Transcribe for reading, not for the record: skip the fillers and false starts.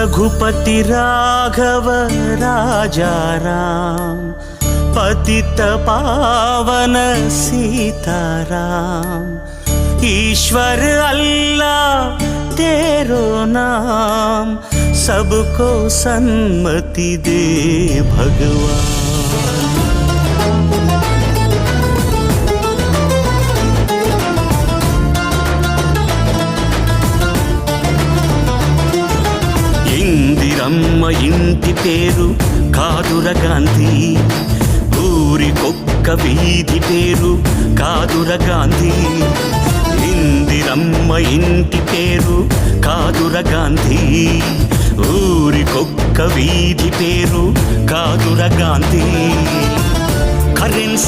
रघुपति राघव राजा राम, पतित पावन सीताराम। ईश्वर अल्लाह तेरो नाम, सबको सन्मति दे भगवान। ఇందిరమ్మ ఇంటి పేరు కాదుర గాంధీ, ఊరికొక్క వీధి పేరు కాదుర గాంధీ। ఇందిరమ్మ ఇంటి పేరు కాదుర గాంధీ, ఊరికొక్క వీధి పేరు కాదుర గాంధీ। కరెన్సీ